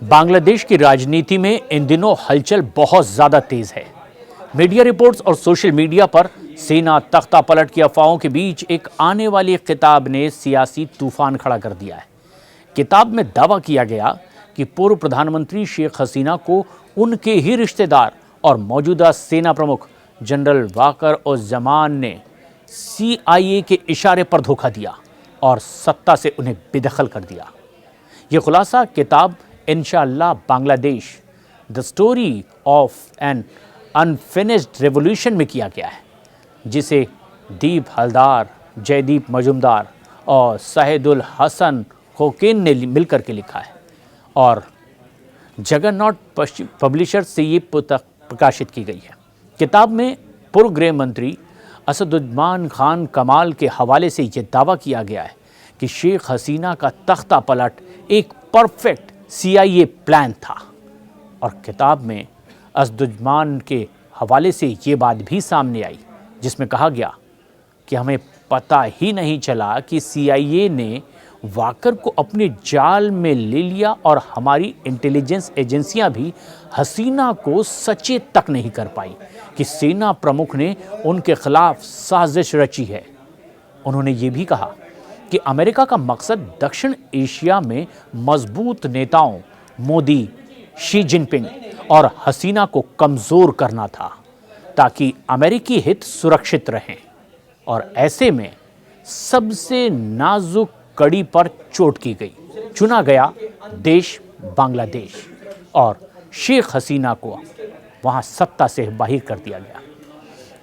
बांग्लादेश की राजनीति में इन दिनों हलचल बहुत ज्यादा तेज है। मीडिया रिपोर्ट्स और सोशल मीडिया पर सेना तख्ता पलट की अफवाहों के बीच एक आने वाली किताब ने सियासी तूफान खड़ा कर दिया है। किताब में दावा किया गया कि पूर्व प्रधानमंत्री शेख हसीना को उनके ही रिश्तेदार और मौजूदा सेना प्रमुख जनरल वाकर उज़्ज़मान ने CIA के इशारे पर धोखा दिया और सत्ता से उन्हें बेदखल कर दिया। ये खुलासा किताब इंशाअल्लाह Bangladesh the story of an unfinished revolution में किया गया है, जिसे दीप हलदार, जयदीप मजुमदार और शाहिदुल हसन खोकेन ने मिलकर के लिखा है और जगरनॉट पब्लिशर्स से ये पुस्तक प्रकाशित की गई है। किताब में पूर्व गृह मंत्री असदुज्जमान खान कमाल के हवाले से ये दावा किया गया है कि शेख हसीना का तख्ता पलट एक परफेक्ट CIA प्लान था। और किताब में असदुज्जमान के हवाले से ये बात भी सामने आई, जिसमें कहा गया कि हमें पता ही नहीं चला कि CIA ने वाकर को अपने जाल में ले लिया और हमारी इंटेलिजेंस एजेंसियां भी हसीना को सचेत तक नहीं कर पाई कि सेना प्रमुख ने उनके खिलाफ साजिश रची है। उन्होंने ये भी कहा कि अमेरिका का मकसद दक्षिण एशिया में मजबूत नेताओं मोदी, शी जिनपिंग और हसीना को कमज़ोर करना था ताकि अमेरिकी हित सुरक्षित रहें। और ऐसे में सबसे नाजुक कड़ी पर चोट की गई। चुना गया देश बांग्लादेश और शेख हसीना को वहां सत्ता से बाहर कर दिया गया।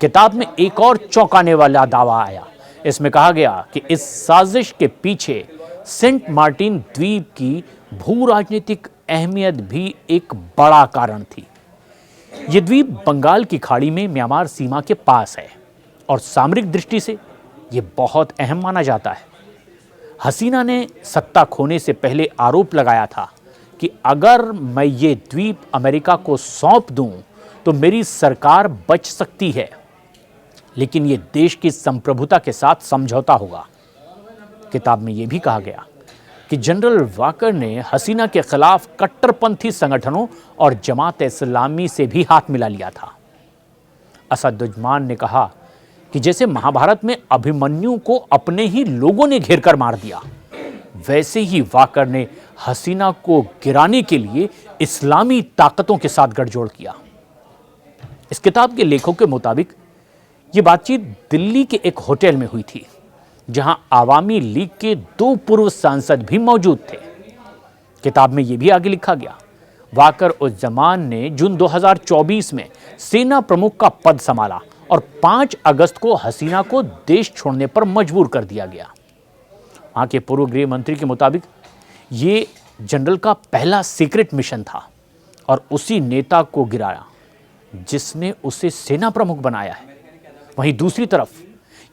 किताब में एक और चौंकाने वाला दावा आया। इसमें कहा गया कि इस साजिश के पीछे सेंट मार्टिन द्वीप की भू राजनीतिक अहमियत भी एक बड़ा कारण थी। ये द्वीप बंगाल की खाड़ी में म्यांमार सीमा के पास है और सामरिक दृष्टि से ये बहुत अहम माना जाता है। हसीना ने सत्ता खोने से पहले आरोप लगाया था कि अगर मैं ये द्वीप अमेरिका को सौंप दूं तो मेरी सरकार बच सकती है, लेकिन ये देश की संप्रभुता के साथ समझौता होगा। किताब में यह भी कहा गया कि जनरल वाकर ने हसीना के खिलाफ कट्टरपंथी संगठनों और जमात इस्लामी से भी हाथ मिला लिया था। असदुज्जमान ने कहा कि जैसे महाभारत में अभिमन्यु को अपने ही लोगों ने घेर कर मार दिया, वैसे ही वाकर ने हसीना को गिराने के लिए इस्लामी ताकतों के साथ गठजोड़ किया। इस किताब के लेखकों के मुताबिक ये बातचीत दिल्ली के एक होटल में हुई थी, जहां आवामी लीग के 2 पूर्व सांसद भी मौजूद थे। किताब में यह भी आगे लिखा गया, वाकर उज़्ज़मान ने जून 2024 में सेना प्रमुख का पद संभाला और 5 अगस्त को हसीना को देश छोड़ने पर मजबूर कर दिया गया। वहां के पूर्व गृह मंत्री के मुताबिक ये जनरल का पहला सीक्रेट मिशन था और उसी नेता को गिराया जिसने उसे सेना प्रमुख बनाया है। वहीं दूसरी तरफ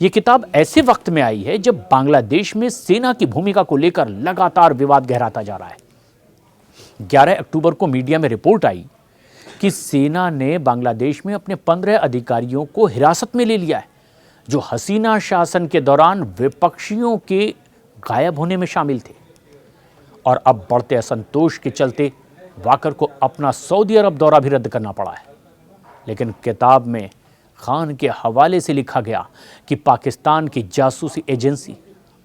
ये किताब ऐसे वक्त में आई है जब बांग्लादेश में सेना की भूमिका को लेकर लगातार विवाद गहराता जा रहा है। 11 अक्टूबर को मीडिया में रिपोर्ट आई कि सेना ने बांग्लादेश में अपने 15 अधिकारियों को हिरासत में ले लिया है, जो हसीना शासन के दौरान विपक्षियों के गायब होने में शामिल थे। और अब बढ़ते असंतोष के चलते वाकर को अपना सऊदी अरब दौरा भी रद्द करना पड़ा है। लेकिन किताब में खान के हवाले से लिखा गया कि पाकिस्तान की जासूसी एजेंसी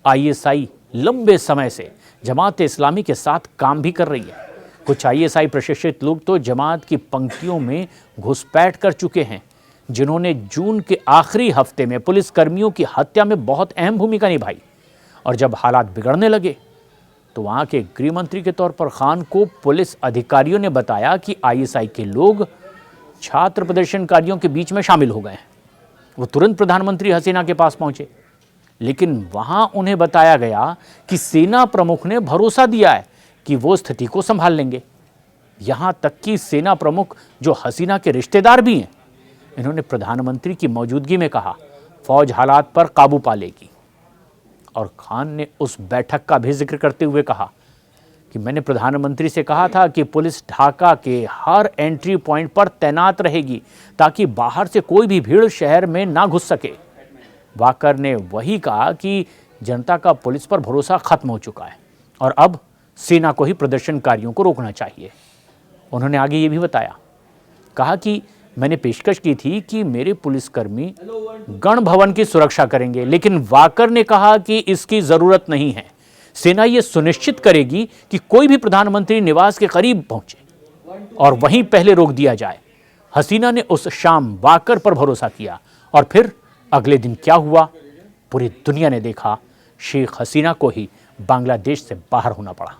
ISI लंबे समय से जमात इस्लामी के साथ काम भी कर रही है। कुछ ISI प्रशिक्षित लोग तो जमात की पंक्तियों में घुसपैठ कर चुके हैं, जिन्होंने जून के आखिरी हफ्ते में पुलिस कर्मियों की हत्या में बहुत अहम भूमिका निभाई। और जब हालात बिगड़ने लगे तो वहां के गृह मंत्री के तौर पर खान को पुलिस अधिकारियों ने बताया कि ISI के लोग छात्र प्रदर्शनकारियों के बीच में शामिल हो गए हैं। वो तुरंत प्रधानमंत्री हसीना के पास पहुंचे, लेकिन वहां उन्हें बताया गया कि सेना प्रमुख ने भरोसा दिया है कि वो स्थिति को संभाल लेंगे। यहां तक कि सेना प्रमुख, जो हसीना के रिश्तेदार भी हैं, इन्होंने प्रधानमंत्री की मौजूदगी में कहा फौज हालात पर काबू पा लेगी। और खान ने उस बैठक का भी जिक्र करते हुए कहा कि मैंने प्रधानमंत्री से कहा था कि पुलिस ढाका के हर एंट्री पॉइंट पर तैनात रहेगी ताकि बाहर से कोई भी भीड़ शहर में ना घुस सके। वाकर ने वही कहा कि जनता का पुलिस पर भरोसा खत्म हो चुका है और अब सेना को ही प्रदर्शनकारियों को रोकना चाहिए। उन्होंने आगे ये भी बताया, कहा कि मैंने पेशकश की थी कि मेरे पुलिसकर्मी गण भवन की सुरक्षा करेंगे, लेकिन वाकर ने कहा कि इसकी जरूरत नहीं है। सेना यह सुनिश्चित करेगी कि कोई भी प्रधानमंत्री निवास के करीब पहुंचे और वहीं पहले रोक दिया जाए। हसीना ने उस शाम वाकर पर भरोसा किया और फिर अगले दिन क्या हुआ, पूरी दुनिया ने देखा। शेख हसीना को ही बांग्लादेश से बाहर होना पड़ा।